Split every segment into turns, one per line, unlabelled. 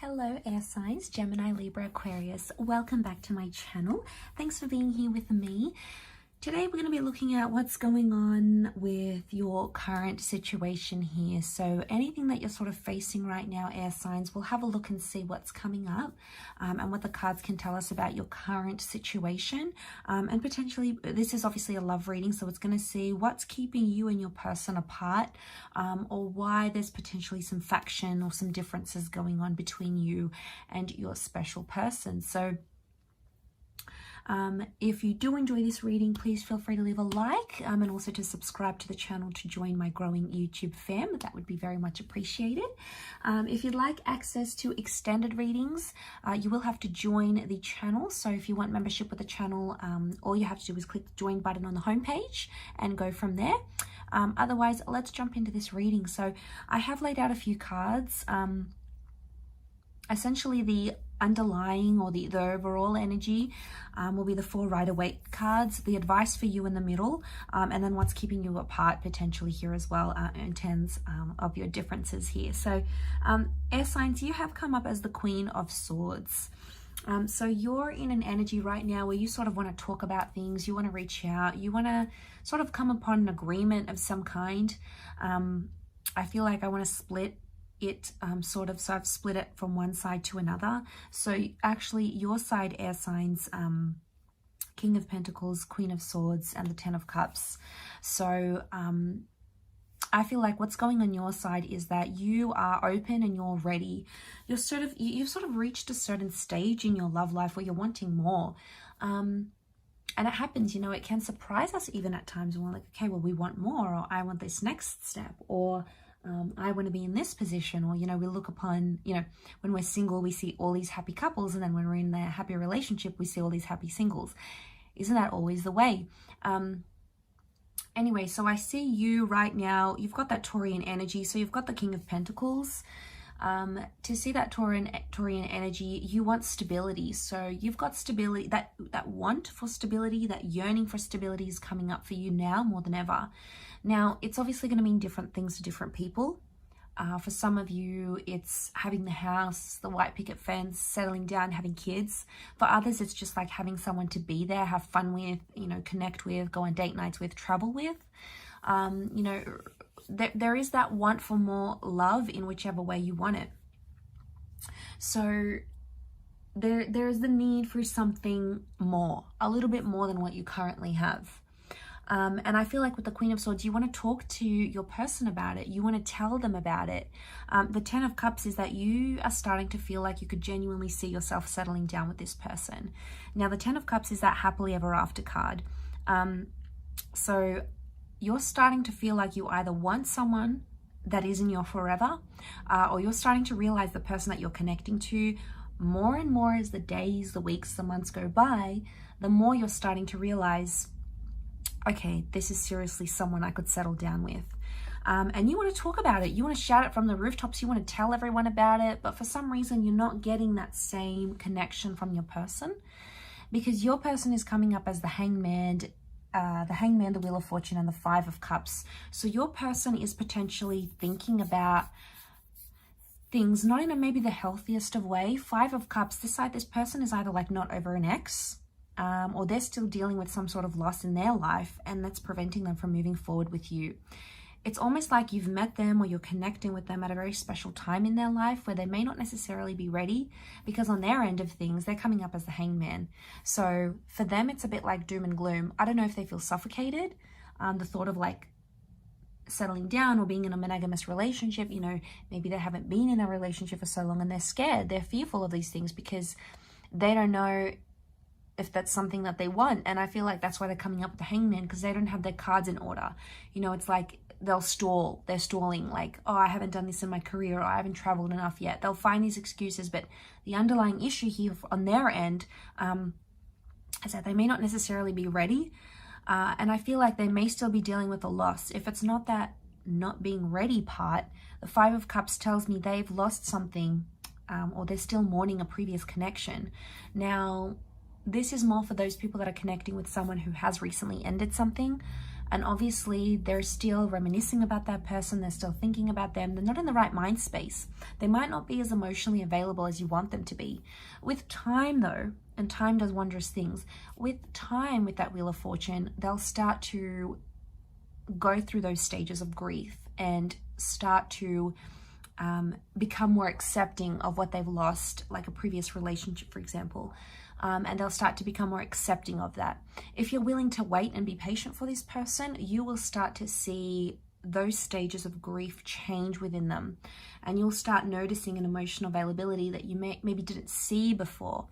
Hello air signs, Gemini, Libra, Aquarius. Welcome back to my channel. Thanks for being here with me. Today we're going to be looking at what's going on with your current situation here. So anything that you're sort of facing right now, air signs, we'll have a look and see what's coming up and what the cards can tell us about your current situation. And potentially, this is obviously a love reading, so it's going to see what's keeping you and your person apart, or why there's potentially some faction or some differences going on between you and your special person. So if you do enjoy this reading, please feel free to leave a like and also to subscribe to the channel to join my growing YouTube fam. That would be very much appreciated. If you'd like access to extended readings, you will have to join the channel. So if you want membership with the channel, all you have to do is click the join button on the homepage and go from there. Otherwise, let's jump into this reading. So I have laid out a few cards. Essentially, the underlying or the overall energy will be the 4 Rider-Waite cards, the advice for you in the middle, and then what's keeping you apart potentially here as well in terms of your differences here. So air signs, you have come up as the Queen of Swords. So you're in an energy right now where you sort of want to talk about things, you want to reach out, you want to sort of come upon an agreement of some kind. I feel like I want to split it so I've split it from one side to another. So actually your side, air signs, King of Pentacles, Queen of Swords, and the 10 of Cups. So I feel like what's going on your side is that you are open and you're ready. You've sort of reached a certain stage in your love life where you're wanting more. And it happens, you know, it can surprise us even at times when we're like, okay, well, we want more, or I want this next step, or I want to be in this position, or, you know, we look upon, you know, when we're single, we see all these happy couples, and then when we're in a happy relationship, we see all these happy singles. Isn't that always the way? Anyway, so I see you right now, you've got that Taurian energy, so you've got the King of Pentacles. To see that Taurian energy, you want stability. So you've got stability, that want for stability, that yearning for stability is coming up for you now more than ever. Now, it's obviously going to mean different things to different people. For some of you, it's having the house, the white picket fence, settling down, having kids. For others, it's just like having someone to be there, have fun with, you know, connect with, go on date nights with, travel with. You know, there is that want for more love in whichever way you want it. So there is the need for something more, a little bit more than what you currently have. And I feel like with the Queen of Swords, you want to talk to your person about it. You want to tell them about it. The 10 of Cups is that you are starting to feel like you could genuinely see yourself settling down with this person. Now, the 10 of Cups is that happily ever after card. So you're starting to feel like you either want someone that is in your forever, or you're starting to realize the person that you're connecting to more and more as the days, the weeks, the months go by, the more you're starting to realize, okay, this is seriously someone I could settle down with. And you want to talk about it. You want to shout it from the rooftops. You want to tell everyone about it. But for some reason, you're not getting that same connection from your person, because your person is coming up as the Hangman, the Wheel of Fortune, and the 5 of Cups. So your person is potentially thinking about things not in maybe the healthiest of way. 5 of Cups, this person is either like not over an ex, or they're still dealing with some sort of loss in their life, and that's preventing them from moving forward with you. It's almost like you've met them or you're connecting with them at a very special time in their life where they may not necessarily be ready, because on their end of things, they're coming up as the Hangman. So for them, it's a bit like doom and gloom. I don't know if they feel suffocated. The thought of like settling down or being in a monogamous relationship, you know, maybe they haven't been in a relationship for so long and they're scared. They're fearful of these things because they don't know if that's something that they want. And I feel like that's why they're coming up with the Hangman, because they don't have their cards in order. You know, it's like they'll stall. They're stalling, like, oh, I haven't done this in my career, or I haven't traveled enough yet. They'll find these excuses, but the underlying issue here on their end is that they may not necessarily be ready. And I feel like they may still be dealing with a loss. If it's not that not being ready part, the 5 of Cups tells me they've lost something, or they're still mourning a previous connection. Now, this is more for those people that are connecting with someone who has recently ended something. And obviously they're still reminiscing about that person. They're still thinking about them. They're not in the right mind space. They might not be as emotionally available as you want them to be. With time though, and time does wondrous things, with time, with that Wheel of Fortune, they'll start to go through those stages of grief and start to become more accepting of what they've lost, like a previous relationship, for example. And they'll start to become more accepting of that. If you're willing to wait and be patient for this person, you will start to see those stages of grief change within them. And you'll start noticing an emotional availability that you maybe didn't see before.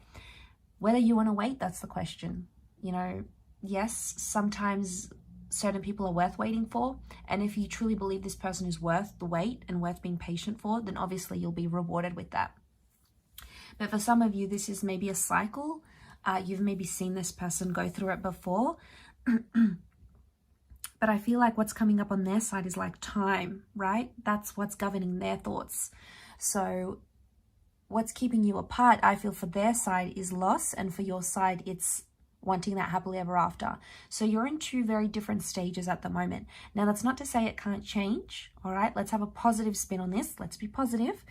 Whether you want to wait, that's the question. You know, yes, sometimes certain people are worth waiting for. And if you truly believe this person is worth the wait and worth being patient for, then obviously you'll be rewarded with that. But for some of you, this is maybe a cycle. You've maybe seen this person go through it before. But I feel like what's coming up on their side is like time, right? That's what's governing their thoughts. So what's keeping you apart, I feel, for their side is loss, and for your side, it's wanting that happily ever after. So you're in two very different stages at the moment. Now, that's not to say it can't change, all right? Let's have a positive spin on this. Let's be positive.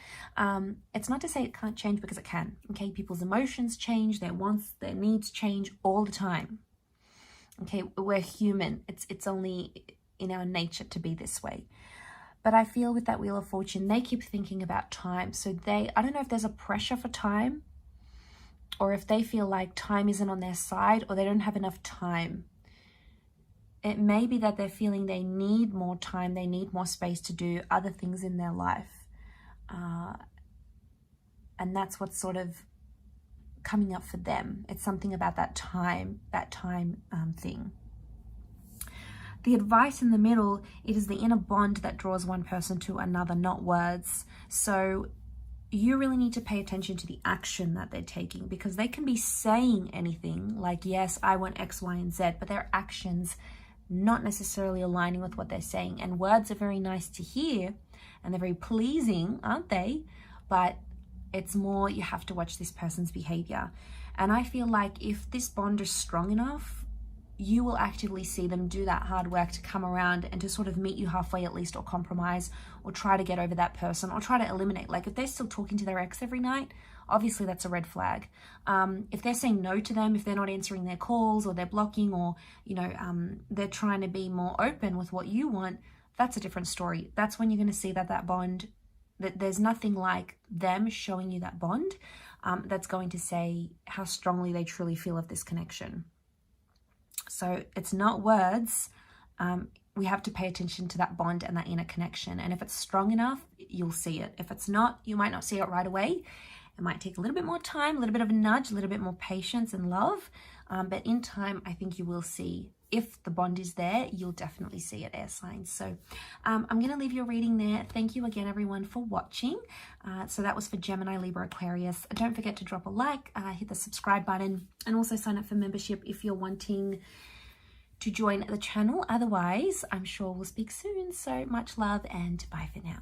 It's not to say it can't change, because it can, okay? People's emotions change, their wants, their needs change all the time, okay? We're human. It's only in our nature to be this way. But I feel with that Wheel of Fortune, they keep thinking about time. So I don't know if there's a pressure for time, or if they feel like time isn't on their side, or they don't have enough time. It may be that they're feeling they need more time, they need more space to do other things in their life. And that's what's sort of coming up for them. It's something about that time thing. The advice in the middle, it is the inner bond that draws one person to another, not words. So you really need to pay attention to the action that they're taking, because they can be saying anything like, yes, I want X, Y, and Z, but their actions not necessarily aligning with what they're saying. And words are very nice to hear and they're very pleasing, aren't they? But it's more, you have to watch this person's behavior. And I feel like if this bond is strong enough, you will actively see them do that hard work to come around and to sort of meet you halfway at least, or compromise, or try to get over that person, or try to eliminate. Like if they're still talking to their ex every night, obviously that's a red flag. If they're saying no to them, if they're not answering their calls, or they're blocking, or, you know, they're trying to be more open with what you want, that's a different story. That's when you're going to see that bond, that there's nothing like them showing you that bond that's going to say how strongly they truly feel of this connection. So it's not words. We have to pay attention to that bond and that inner connection. And if it's strong enough, you'll see it. If it's not, you might not see it right away. It might take a little bit more time, a little bit of a nudge, a little bit more patience and love. But in time, I think you will see. If the bond is there, you'll definitely see it, air signs. So I'm going to leave your reading there. Thank you again, everyone, for watching. So that was for Gemini, Libra, Aquarius. Don't forget to drop a like, hit the subscribe button, and also sign up for membership if you're wanting to join the channel. Otherwise, I'm sure we'll speak soon. So much love, and bye for now.